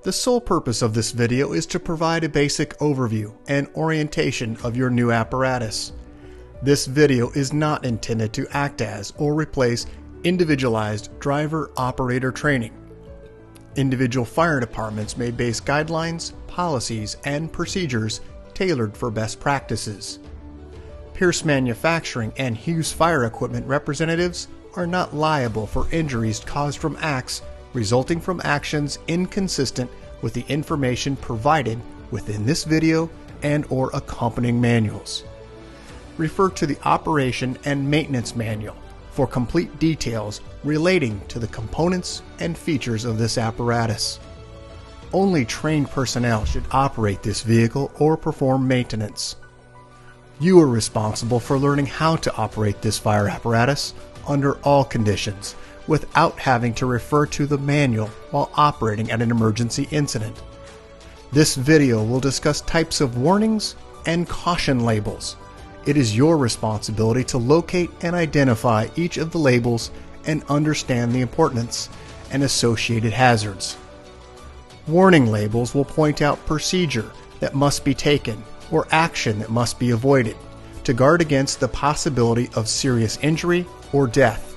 The sole purpose of this video is to provide a basic overview and orientation of your new apparatus. This video is not intended to act as or replace individualized driver-operator training. Individual fire departments may base guidelines, policies, and procedures tailored for best practices. Pierce Manufacturing and Hughes Fire Equipment representatives are not liable for injuries caused from acts resulting from actions inconsistent with the information provided within this video and/or accompanying manuals. Refer to the Operation and Maintenance Manual for complete details relating to the components and features of this apparatus. Only trained personnel should operate this vehicle or perform maintenance. You are responsible for learning how to operate this fire apparatus under all conditions without having to refer to the manual while operating at an emergency incident. This video will discuss types of warnings and caution labels. It is your responsibility to locate and identify each of the labels and understand the importance and associated hazards. Warning labels will point out procedure that must be taken or action that must be avoided to guard against the possibility of serious injury or death.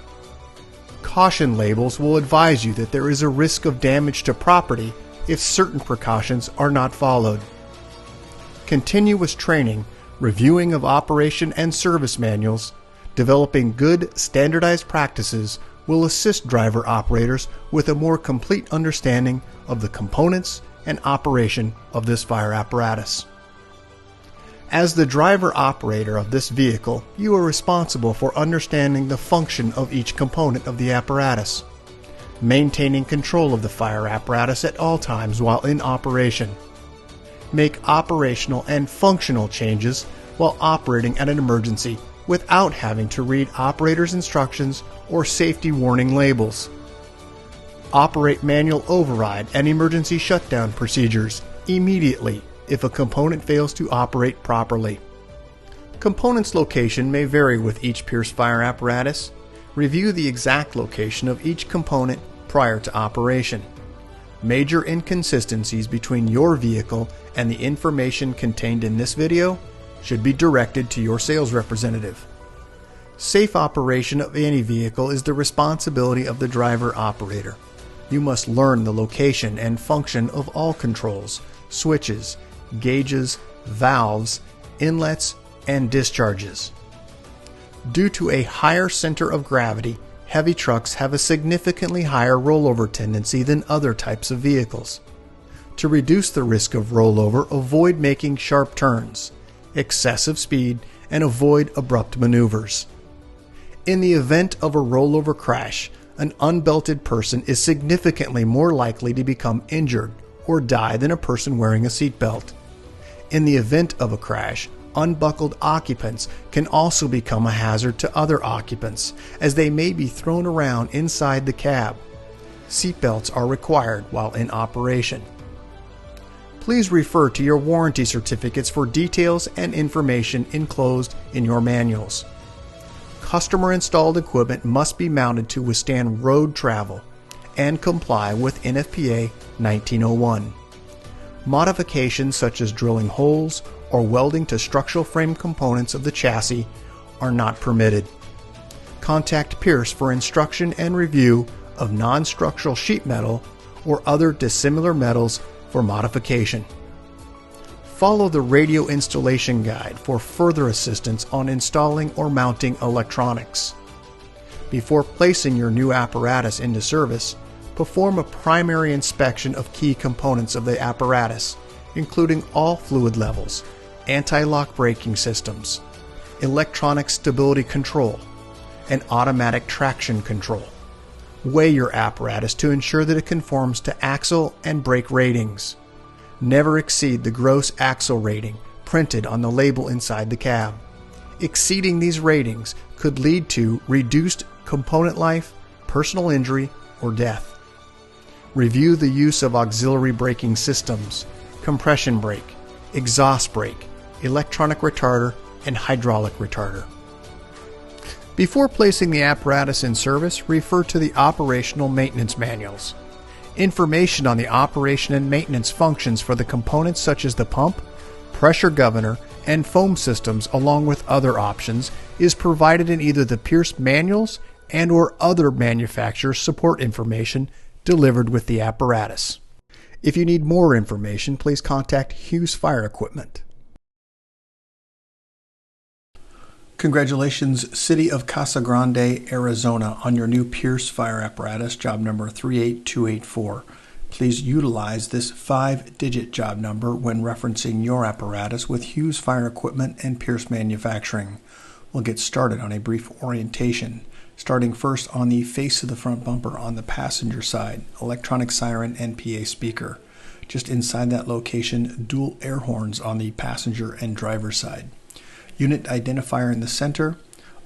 Caution labels will advise you that there is a risk of damage to property if certain precautions are not followed. Continuous training, reviewing of operation and service manuals, developing good standardized practices will assist driver operators with a more complete understanding of the components and operation of this fire apparatus. As the driver operator of this vehicle, you are responsible for understanding the function of each component of the apparatus, maintaining control of the fire apparatus at all times while in operation. Make operational and functional changes while operating at an emergency without having to read operator's instructions or safety warning labels. Operate manual override and emergency shutdown procedures immediately if a component fails to operate properly. Components location may vary with each Pierce fire apparatus. Review the exact location of each component prior to operation. Major inconsistencies between your vehicle and the information contained in this video should be directed to your sales representative. Safe operation of any vehicle is the responsibility of the driver operator. You must learn the location and function of all controls, switches, gauges, valves, inlets, and discharges. Due to a higher center of gravity, heavy trucks have a significantly higher rollover tendency than other types of vehicles. To reduce the risk of rollover, avoid making sharp turns, excessive speed, and avoid abrupt maneuvers. In the event of a rollover crash, an unbelted person is significantly more likely to become injured or die than a person wearing a seatbelt. In the event of a crash, unbuckled occupants can also become a hazard to other occupants, as they may be thrown around inside the cab. Seatbelts are required while in operation. Please refer to your warranty certificates for details and information enclosed in your manuals. Customer-installed equipment must be mounted to withstand road travel and comply with NFPA 1901. Modifications such as drilling holes or welding to structural frame components of the chassis are not permitted. Contact Pierce for instruction and review of non-structural sheet metal or other dissimilar metals for modification. Follow the radio installation guide for further assistance on installing or mounting electronics. Before placing your new apparatus into service, perform a primary inspection of key components of the apparatus, including all fluid levels, anti-lock braking systems, electronic stability control, and automatic traction control. Weigh your apparatus to ensure that it conforms to axle and brake ratings. Never exceed the gross axle rating printed on the label inside the cab. Exceeding these ratings could lead to reduced component life, personal injury, or death. Review the use of auxiliary braking systems, compression brake, exhaust brake, electronic retarder, and hydraulic retarder. Before placing the apparatus in service, refer to the operational maintenance manuals. Information on the operation and maintenance functions for the components such as the pump, pressure governor, and foam systems, along with other options, is provided in either the Pierce manuals and/or other manufacturer support information delivered with the apparatus. If you need more information, please contact Hughes Fire Equipment. Congratulations, City of Casa Grande, Arizona, on your new Pierce fire apparatus, job number 38284. Please utilize this 5-digit job number when referencing your apparatus with Hughes Fire Equipment and Pierce Manufacturing. We'll get started on a brief orientation, starting first on the face of the front bumper on the passenger side, electronic siren and PA speaker. Just inside that location, dual air horns on the passenger and driver side. Unit identifier in the center,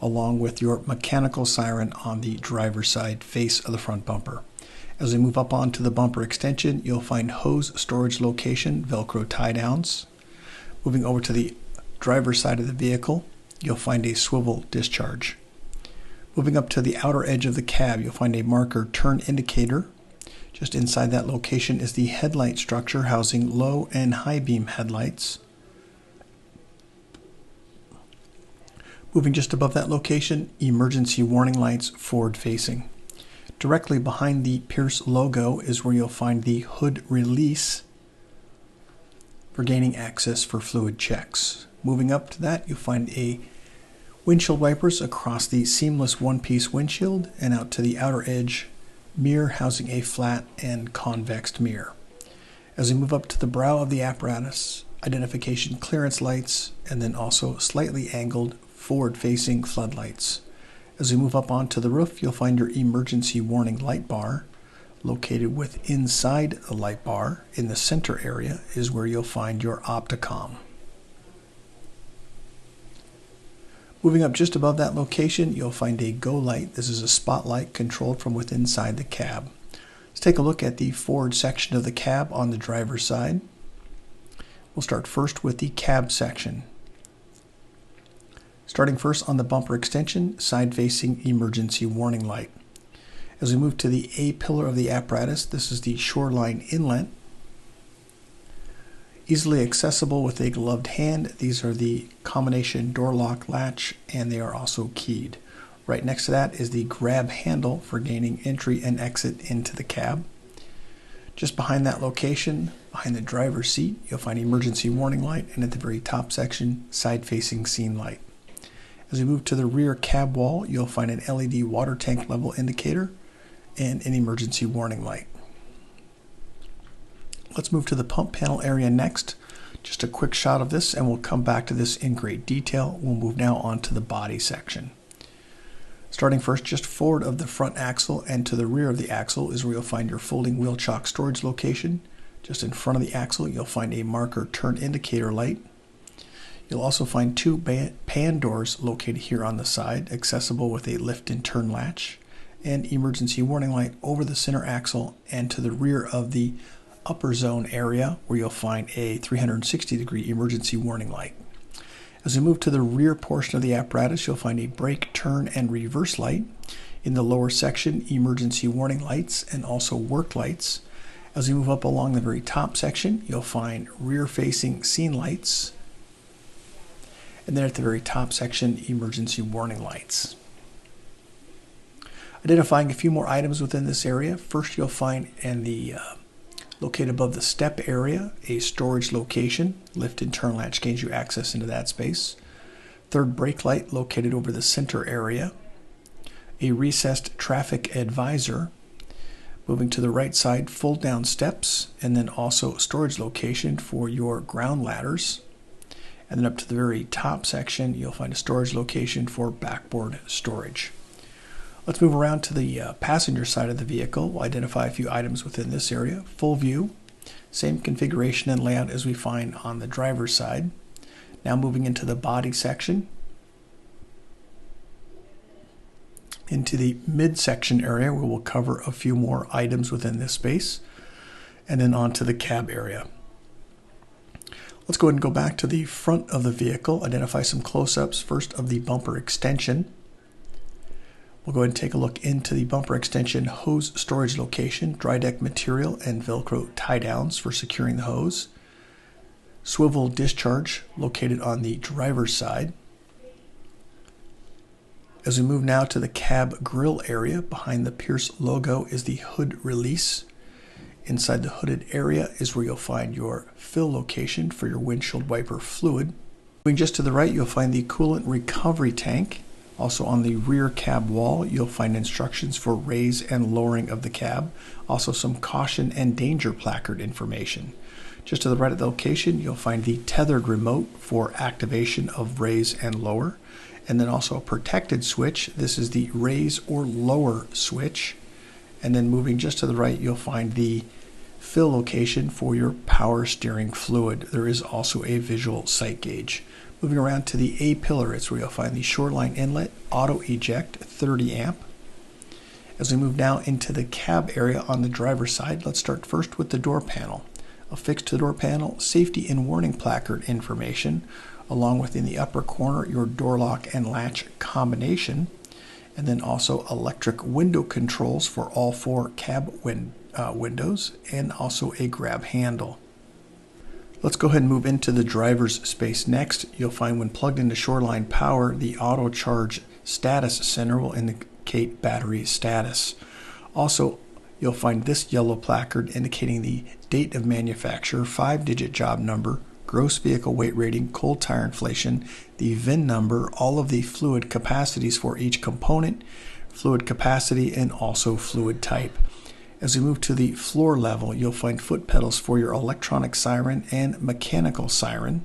along with your mechanical siren on the driver's side face of the front bumper. As we move up onto the bumper extension, you'll find hose storage location, Velcro tie downs. Moving over to the driver's side of the vehicle, you'll find a swivel discharge. Moving up to the outer edge of the cab, you'll find a marker turn indicator. Just inside that location is the headlight structure housing low and high beam headlights. Moving just above that location, emergency warning lights forward facing. Directly behind the Pierce logo is where you'll find the hood release for gaining access for fluid checks. Moving up to that, you'll find a windshield wipers across the seamless one-piece windshield and out to the outer edge, mirror housing a flat and convex mirror. As we move up to the brow of the apparatus, identification clearance lights, and then also slightly angled forward-facing floodlights. As we move up onto the roof, you'll find your emergency warning light bar. Located with inside the light bar in the center area is where you'll find your opticom. Moving up just above that location, you'll find a go light. This is a spotlight controlled from within inside the cab. Let's take a look at the forward section of the cab on the driver's side. We'll start first with the cab section. Starting first on the bumper extension, side-facing emergency warning light. As we move to the A pillar of the apparatus, this is the shoreline inlet. Easily accessible with a gloved hand. These are the combination door lock latch, and they are also keyed. Right next to that is the grab handle for gaining entry and exit into the cab. Just behind that location, behind the driver's seat, you'll find emergency warning light, and at the very top section, side-facing scene light. As we move to the rear cab wall, you'll find an LED water tank level indicator and an emergency warning light. Let's move to the pump panel area next. Just a quick shot of this, and we'll come back to this in great detail. We'll move now on to the body section. Starting first just forward of the front axle and to the rear of the axle is where you'll find your folding wheel chock storage location. Just in front of the axle, you'll find a marker turn indicator light. You'll also find two pan doors located here on the side, accessible with a lift and turn latch, and emergency warning light over the center axle and to the rear of the upper zone area, where you'll find a 360-degree emergency warning light. As we move to the rear portion of the apparatus, you'll find a brake, turn, and reverse light. In the lower section, emergency warning lights and also work lights. As we move up along the very top section, you'll find rear-facing scene lights. And then at the very top section, emergency warning lights. Identifying a few more items within this area. First, you'll find in the located above the step area, a storage location. Lift and turn latch gains you access into that space. Third brake light located over the center area. A recessed traffic advisor. Moving to the right side, fold down steps, and then also storage location for your ground ladders. And then up to the very top section, you'll find a storage location for backboard storage. Let's move around to the passenger side of the vehicle. We'll identify a few items within this area. Full view, same configuration and layout as we find on the driver's side. Now moving into the body section. Into the midsection area, where we'll cover a few more items within this space. And then onto the cab area. Let's go ahead and go back to the front of the vehicle, identify some close-ups, first of the bumper extension. We'll go ahead and take a look into the bumper extension hose storage location, dry deck material, and Velcro tie downs for securing the hose. Swivel discharge located on the driver's side. As we move now to the cab grill area, behind the Pierce logo is the hood release. Inside the hooded area is where you'll find your fill location for your windshield wiper fluid. Moving just to the right, you'll find the coolant recovery tank. Also on the rear cab wall, you'll find instructions for raise and lowering of the cab. Also some caution and danger placard information. Just to the right of the location, you'll find the tethered remote for activation of raise and lower. And then also a protected switch. This is the raise or lower switch. And then moving just to the right, you'll find the fill location for your power steering fluid. There is also a visual sight gauge. Moving around to the A pillar, it's where you'll find the shoreline inlet, auto eject, 30 amp. As we move now into the cab area on the driver's side, let's start first with the door panel. Affixed to the door panel, safety and warning placard information, along with in the upper corner your door lock and latch combination, and then also electric window controls for all 4 cab windows, and also a grab handle. Let's go ahead and move into the driver's space next. You'll find when plugged into Shoreline Power, the auto charge status center will indicate battery status. Also, you'll find this yellow placard indicating the date of manufacture, 5-digit job number, gross vehicle weight rating, cold tire inflation, the VIN number, all of the fluid capacities for each component, fluid capacity, and also fluid type. As we move to the floor level, you'll find foot pedals for your electronic siren and mechanical siren.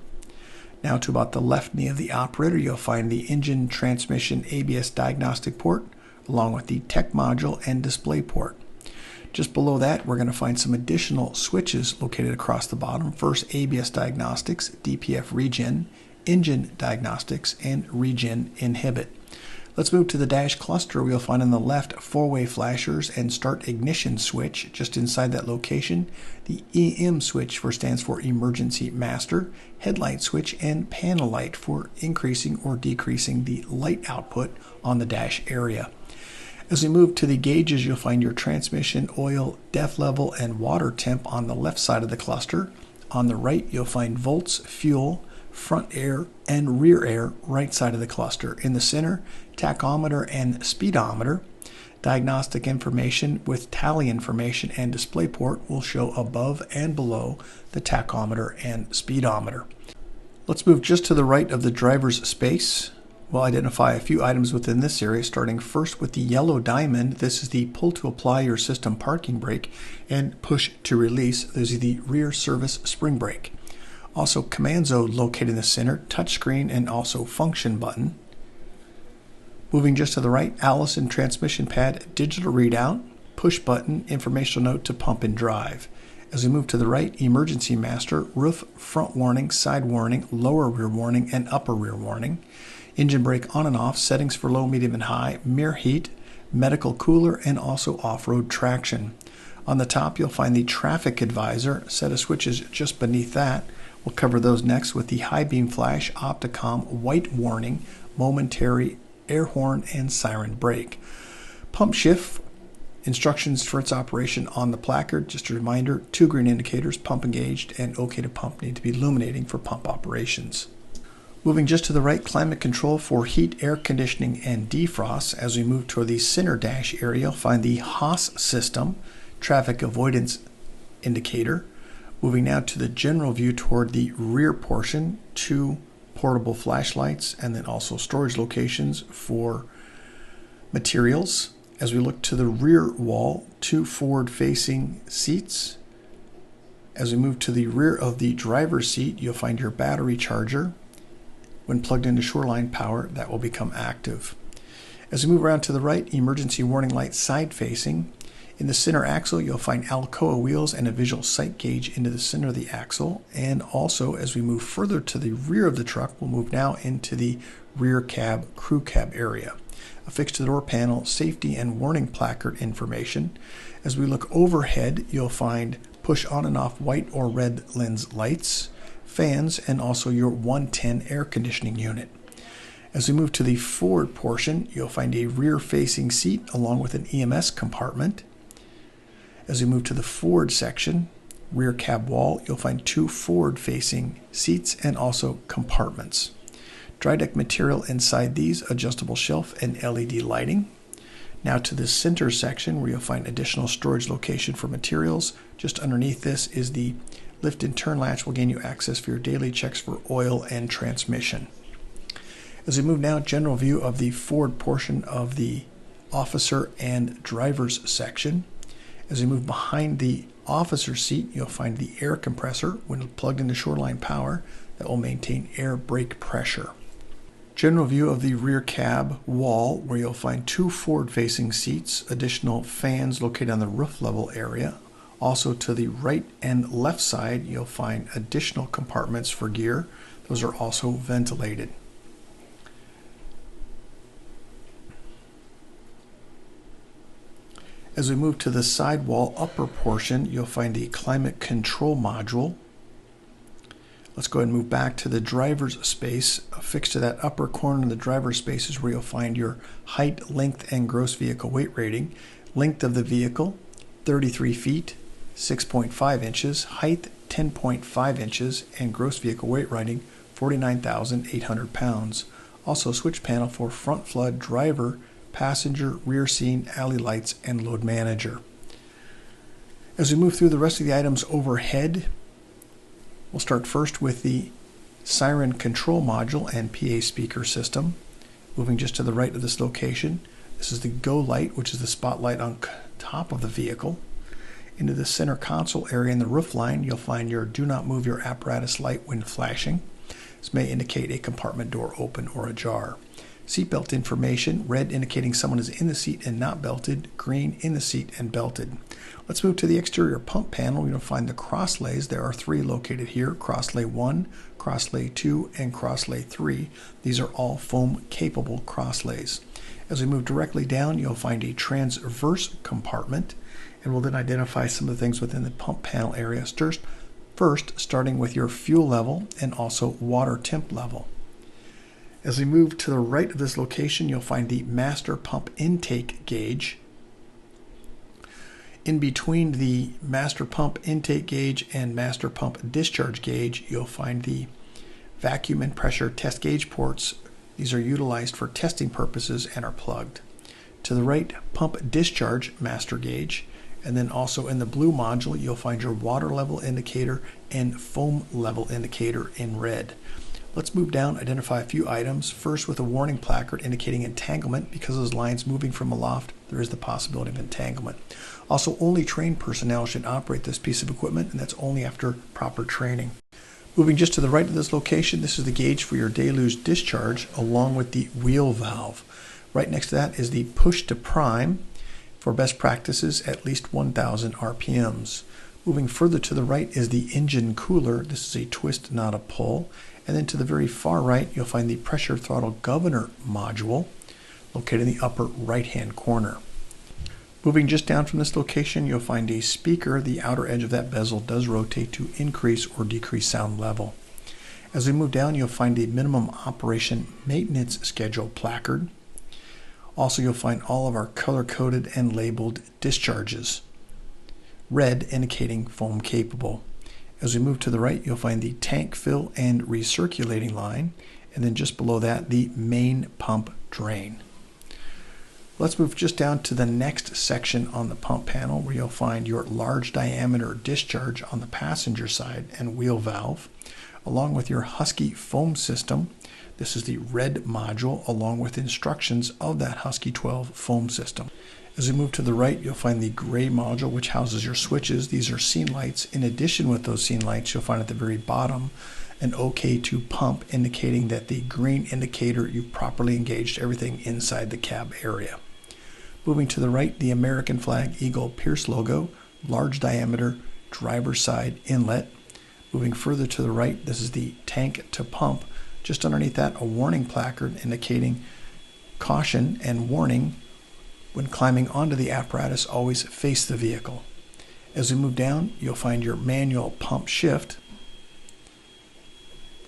Now to about the left knee of the operator, you'll find the engine, transmission, ABS diagnostic port, along with the tech module and display port. Just below that, we're going to find some additional switches located across the bottom. First, ABS diagnostics, DPF regen, engine diagnostics, and regen inhibit. Let's move to the dash cluster. We'll find on the left 4-way flashers and start ignition switch. Just inside that location, the EM switch stands for emergency master, headlight switch, and panel light for increasing or decreasing the light output on the dash area. As we move to the gauges, you'll find your transmission, oil, def level, and water temp on the left side of the cluster. On the right, you'll find volts, fuel, front air, and rear air, right side of the cluster. In the center, tachometer and speedometer. Diagnostic information with tally information and display port will show above and below the tachometer and speedometer. Let's move just to the right of the driver's space. We'll identify a few items within this area, starting first with the yellow diamond. This is the pull to apply your system parking brake and push to release. This is the rear service spring brake. Also, command zone located in the center, touchscreen, and also function button. Moving just to the right, Allison transmission pad, digital readout, push button, informational note to pump and drive. As we move to the right, emergency master, roof, front warning, side warning, lower rear warning, and upper rear warning. Engine brake on and off, settings for low, medium, and high, mirror heat, medical cooler, and also off-road traction. On the top, you'll find the traffic advisor, set of switches just beneath that. We'll cover those next with the high beam flash, opticom, white warning, momentary, air horn, and siren brake. Pump shift, instructions for its operation on the placard. Just a reminder, 2 green indicators, pump engaged, and OK to pump need to be illuminating for pump operations. Moving just to the right, climate control for heat, air conditioning, and defrost. As we move toward the center dash area, you'll find the Haas system, traffic avoidance indicator. Moving now to the general view toward the rear portion, 2 portable flashlights, and then also storage locations for materials. As we look to the rear wall, 2 forward-facing seats. As we move to the rear of the driver's seat, you'll find your battery charger. When plugged into Shoreline Power, that will become active. As we move around to the right, emergency warning light side-facing. In the center axle, you'll find Alcoa wheels and a visual sight gauge into the center of the axle. And also, as we move further to the rear of the truck, we'll move now into the rear cab, crew cab area. Affixed to the door panel, safety and warning placard information. As we look overhead, you'll find push on and off white or red lens lights, fans, and also your 110 air conditioning unit. As we move to the forward portion, you'll find a rear-facing seat along with an EMS compartment. As we move to the forward section, rear cab wall, you'll find two forward-facing seats and also compartments. Dry deck material inside these, adjustable shelf and LED lighting. Now to the center section where you'll find additional storage location for materials. Just underneath this is the lift and turn latch, will gain you access for your daily checks for oil and transmission. As we move now, general view of the forward portion of the officer and driver's section. As we move behind the officer seat, you'll find the air compressor when plugged into shoreline power that will maintain air brake pressure. General view of the rear cab wall where you'll find two forward-facing seats, additional fans located on the roof level area. Also to the right and left side, you'll find additional compartments for gear. Those are also ventilated. As we move to the sidewall upper portion, you'll find the climate control module. Let's go ahead and move back to the driver's space. Affixed to that upper corner of the driver's space is where you'll find your height, length, and gross vehicle weight rating. Length of the vehicle, 33 feet, 6.5 inches, height, 10.5 inches, and gross vehicle weight rating, 49,800 pounds. Also switch panel for front flood, driver, passenger, rear scene, alley lights, and load manager. As we move through the rest of the items overhead, we'll start first with the siren control module and PA speaker system. Moving just to the right of this location, this is the go light, which is the spotlight on top of the vehicle. Into the center console area in the roof line, you'll find your do not move your apparatus light when flashing. This may indicate a compartment door open or ajar. Seatbelt information, red indicating someone is in the seat and not belted, green in the seat and belted. Let's move to the exterior pump panel. You'll find the crosslays. There are three located here, crosslay 1, crosslay 2, and crosslay 3. These are all foam capable crosslays. As we move directly down, you'll find a transverse compartment, and we'll then identify some of the things within the pump panel area. First, starting with your fuel level and also water temp level. As we move to the right of this location, you'll find the master pump intake gauge. In between the master pump intake gauge and master pump discharge gauge, you'll find the vacuum and pressure test gauge ports. These are utilized for testing purposes and are plugged. To the right, pump discharge master gauge. And then also in the blue module, you'll find your water level indicator and foam level indicator in red. Let's move down, identify a few items. First with a warning placard indicating entanglement. Because of those lines moving from aloft, there is the possibility of entanglement. Also, only trained personnel should operate this piece of equipment, and that's only after proper training. Moving just to the right of this location, this is the gauge for your deluge discharge along with the wheel valve. Right next to that is the push to prime. For best practices, at least 1,000 RPMs. Moving further to the right is the engine cooler. This is a twist, not a pull. And then to the very far right, you'll find the pressure throttle governor module located in the upper right-hand corner. Moving just down from this location, you'll find a speaker. The outer edge of that bezel does rotate to increase or decrease sound level. As we move down, you'll find a minimum operation maintenance schedule placard. Also, you'll find all of our color-coded and labeled discharges. Red indicating foam capable. As we move to the right, you'll find the tank fill and recirculating line, and then just below that, the main pump drain. Let's move just down to the next section on the pump panel where you'll find your large diameter discharge on the passenger side and wheel valve, along with your Husky foam system. This is the red module along with instructions of that Husky 12 foam system. As we move to the right, you'll find the gray module which houses your switches. These are scene lights. In addition with those scene lights, you'll find at the very bottom an OK to pump indicating that the green indicator you've properly engaged everything inside the cab area. Moving to the right, the American flag Eagle Pierce logo, large diameter driver's side inlet. Moving further to the right, this is the tank to pump. Just underneath that, a warning placard indicating caution and warning when climbing onto the apparatus, always face the vehicle. As we move down, you'll find your manual pump shift.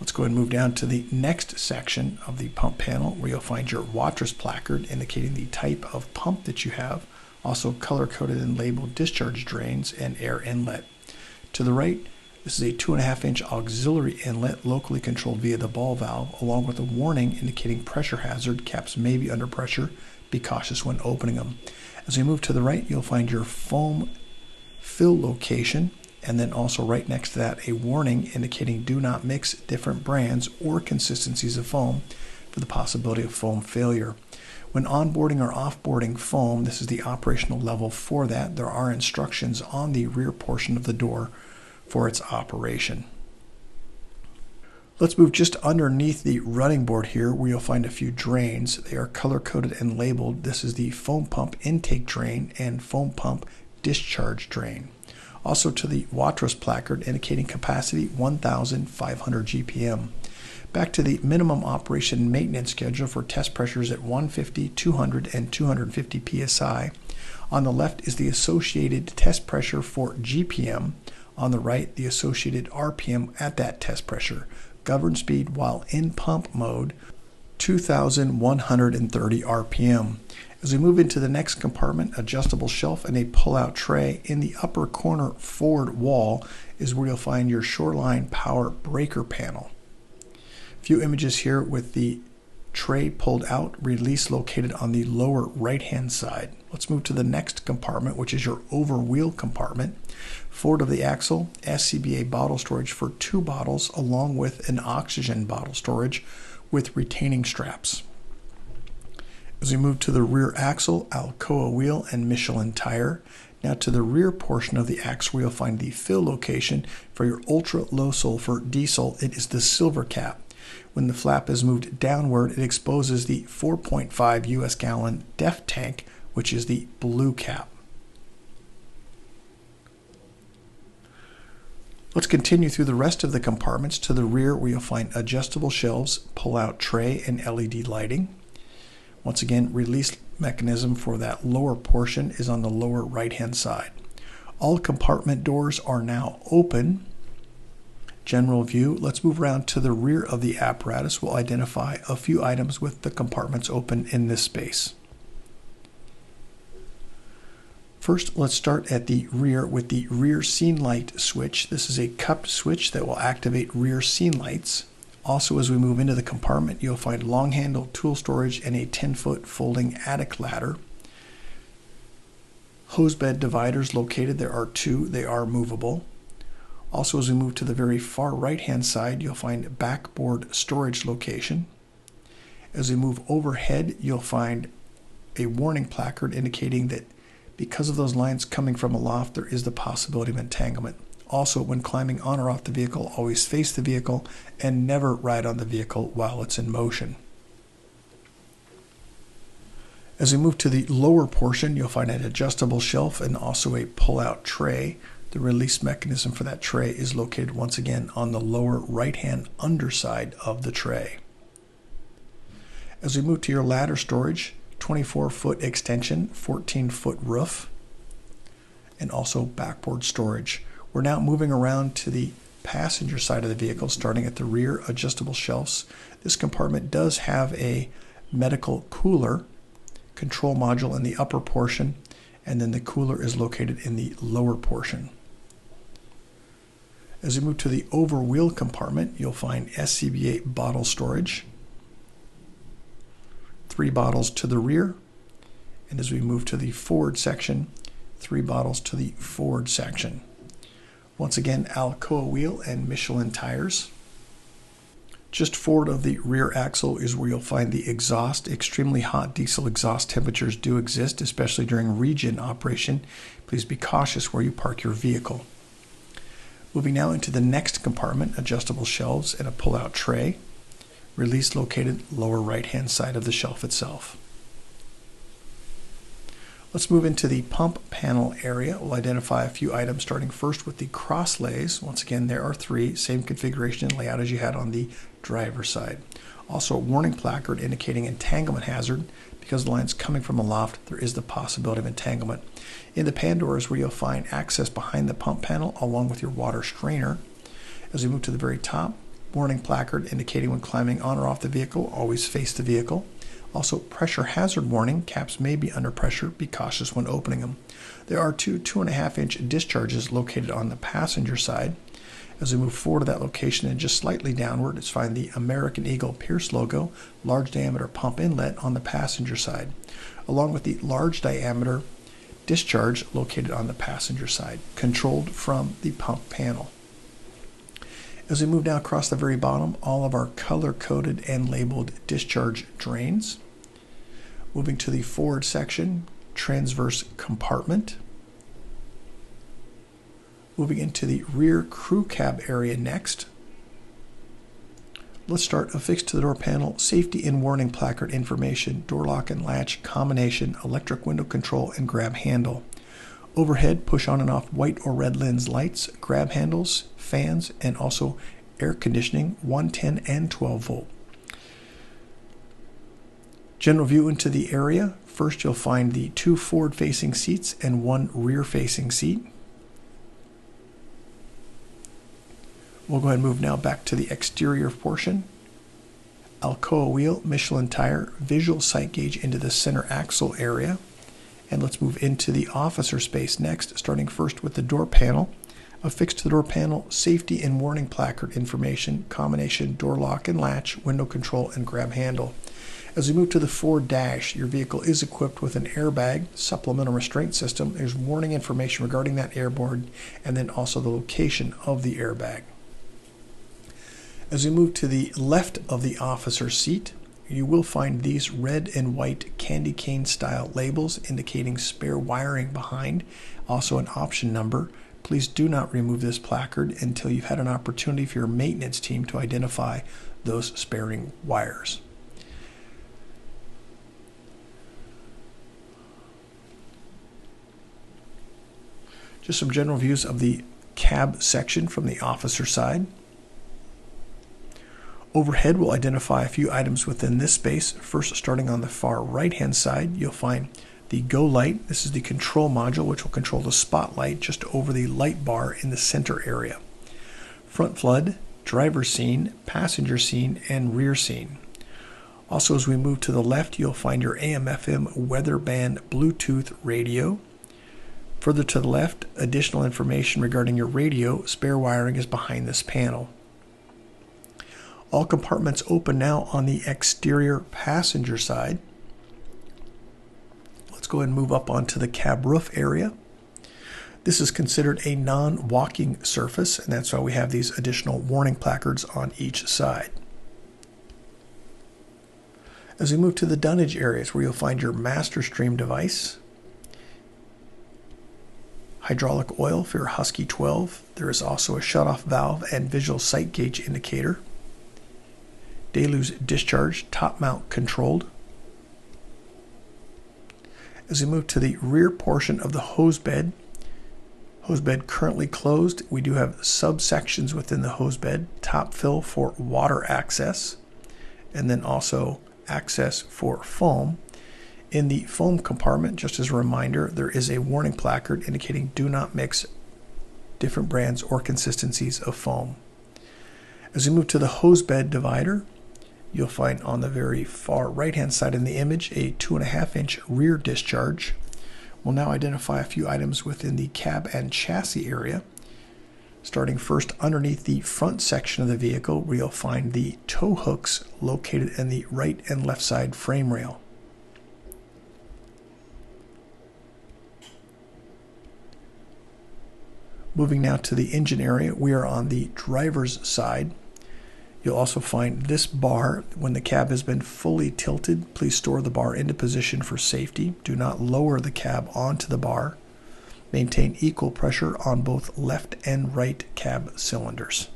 Let's go ahead and move down to the next section of the pump panel where you'll find your wattress placard indicating the type of pump that you have, also color-coded and labeled discharge drains and air inlet. To the right, this is a 2.5-inch auxiliary inlet locally controlled via the ball valve, along with a warning indicating pressure hazard. Caps may be under pressure. Be cautious when opening them. As we move to the right, you'll find your foam fill location, and then also right next to that a warning indicating do not mix different brands or consistencies of foam for the possibility of foam failure. When onboarding or offboarding foam, this is the operational level for that. There are instructions on the rear portion of the door for its operation. Let's move just underneath the running board here where you'll find a few drains. They are color-coded and labeled. This is the foam pump intake drain and foam pump discharge drain. Also to the wattress placard indicating capacity 1,500 GPM. Back to the minimum operation maintenance schedule for test pressures at 150, 200, and 250 PSI. On the left is the associated test pressure for GPM. On the right, the associated RPM at that test pressure. Govern speed while in pump mode, 2,130 RPM. As we move into the next compartment, adjustable shelf and a pull-out tray, in the upper corner forward wall is where you'll find your Shoreline Power Breaker panel. A few images here with the tray pulled out, release located on the lower right-hand side. Let's move to the next compartment, which is your over-wheel compartment. Forward of the axle, SCBA bottle storage for 2 bottles, along with an oxygen bottle storage with retaining straps. As we move to the rear axle, Alcoa wheel and Michelin tire. Now to the rear portion of the axle, you'll find the fill location for your ultra low sulfur diesel. It is the silver cap. When the flap is moved downward, it exposes the 4.5 US gallon DEF tank, which is the blue cap. Let's continue through the rest of the compartments to the rear where you'll find adjustable shelves, pull-out tray, and LED lighting. Once again, release mechanism for that lower portion is on the lower right-hand side. All compartment doors are now open. General view. Let's move around to the rear of the apparatus. We'll identify a few items with the compartments open in this space. First, let's start at the rear with the rear scene light switch. This is a cupped switch that will activate rear scene lights. Also, as we move into the compartment, you'll find long handle tool storage and a 10-foot folding attic ladder. Hose bed dividers located. There are 2. They are movable. Also, as we move to the very far right-hand side, you'll find backboard storage location. As we move overhead, you'll find a warning placard indicating that because of those lines coming from aloft, there is the possibility of entanglement. Also, when climbing on or off the vehicle, always face the vehicle and never ride on the vehicle while it's in motion. As we move to the lower portion, you'll find an adjustable shelf and also a pull-out tray. The release mechanism for that tray is located once again on the lower right-hand underside of the tray. As we move to your ladder storage, 24-foot extension, 14-foot roof, and also backboard storage. We're now moving around to the passenger side of the vehicle, starting at the rear adjustable shelves. This compartment does have a medical cooler control module in the upper portion, and then the cooler is located in the lower portion. As we move to the over wheel compartment, you'll find SCBA bottle storage, 3 bottles to the rear, and as we move to the forward section, 3 bottles to the forward section. Once again, Alcoa wheel and Michelin tires. Just forward of the rear axle is where you'll find the exhaust. Extremely hot diesel exhaust temperatures do exist, especially during regen operation. Please be cautious where you park your vehicle. Moving now into the next compartment, adjustable shelves and a pull-out tray. Release located lower right-hand side of the shelf itself. Let's move into the pump panel area. We'll identify a few items, starting first with the cross lays. Once again, there are 3, same configuration and layout as you had on the driver's side. Also a warning placard indicating entanglement hazard. Because the line's coming from aloft, there is the possibility of entanglement. In the pan door is where you'll find access behind the pump panel along with your water strainer. As we move to the very top, warning placard indicating when climbing on or off the vehicle, always face the vehicle. Also, pressure hazard warning, caps may be under pressure, be cautious when opening them. There are two 2.5-inch discharges located on the passenger side. As we move forward to that location and just slightly downward, it's find the American Eagle Pierce logo, large diameter pump inlet on the passenger side, along with the large diameter discharge located on the passenger side, controlled from the pump panel. As we move down across the very bottom, all of our color-coded and labeled discharge drains. Moving to the forward section, transverse compartment. Moving into the rear crew cab area next. Let's start affixed to the door panel, safety and warning placard information, door lock and latch combination, electric window control, and grab handle. Overhead, push on and off white or red lens lights, grab handles, fans, and also air conditioning, 110 and 12 volt. General view into the area. First, you'll find the 2 forward-facing seats and 1 rear-facing seat. We'll go ahead and move now back to the exterior portion. Alcoa wheel, Michelin tire, visual sight gauge into the center axle area. And let's move into the officer space next, starting first with the door panel. Affixed to the door panel, safety and warning placard information, combination, door lock and latch, window control, and grab handle. As we move to the forward dash, your vehicle is equipped with an airbag, supplemental restraint system. There's warning information regarding that airboard, and then also the location of the airbag. As we move to the left of the officer seat, you will find these red and white candy cane style labels indicating spare wiring behind, also an option number. Please do not remove this placard until you've had an opportunity for your maintenance team to identify those sparing wires. Just some general views of the cab section from the officer side. Overhead, we'll identify a few items within this space. First, starting on the far right-hand side, you'll find the Go light. This is the control module, which will control the spotlight just over the light bar in the center area. Front flood, driver scene, passenger scene, and rear scene. Also, as we move to the left, you'll find your AM/FM weather band Bluetooth radio. Further to the left, additional information regarding your radio, spare wiring is behind this panel. All compartments open now on the exterior passenger side. Let's go ahead and move up onto the cab roof area. This is considered a non-walking surface, and that's why we have these additional warning placards on each side. As we move to the dunnage areas, where you'll find your master stream device, hydraulic oil for your Husky 12. There is also a shutoff valve and visual sight gauge indicator. Deluge discharge, top mount controlled. As we move to the rear portion of the hose bed currently closed. We do have subsections within the hose bed, top fill for water access, and then also access for foam. In the foam compartment, just as a reminder, there is a warning placard indicating do not mix different brands or consistencies of foam. As we move to the hose bed divider, you'll find on the very far right-hand side in the image a 2.5-inch rear discharge. We'll now identify a few items within the cab and chassis area. Starting first underneath the front section of the vehicle, where you'll find the tow hooks located in the right and left side frame rail. Moving now to the engine area, we are on the driver's side. You'll also find this bar. When the cab has been fully tilted, please store the bar into position for safety. Do not lower the cab onto the bar. Maintain equal pressure on both left and right cab cylinders.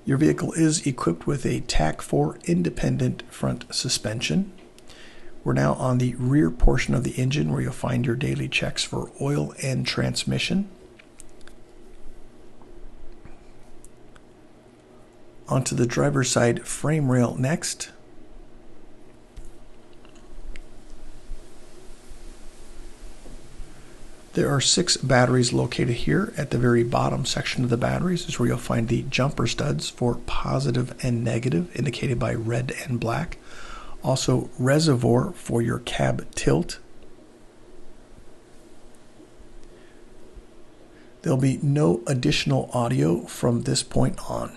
Your vehicle is equipped with a TAC4 independent front suspension. We're now on the rear portion of the engine, where you'll find your daily checks for oil and transmission. Onto the driver's side frame rail next. There are 6 batteries located here. At the very bottom section of the batteries is where you'll find the jumper studs for positive and negative, indicated by red and black. Also, reservoir for your cab tilt. There'll be no additional audio from this point on.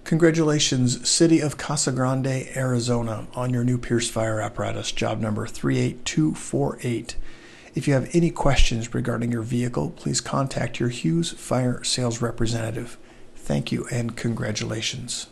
Congratulations, City of Casa Grande, Arizona, on your new Pierce fire apparatus, job number 38248. If you have any questions regarding your vehicle, please contact your Hughes Fire sales representative. Thank you and congratulations.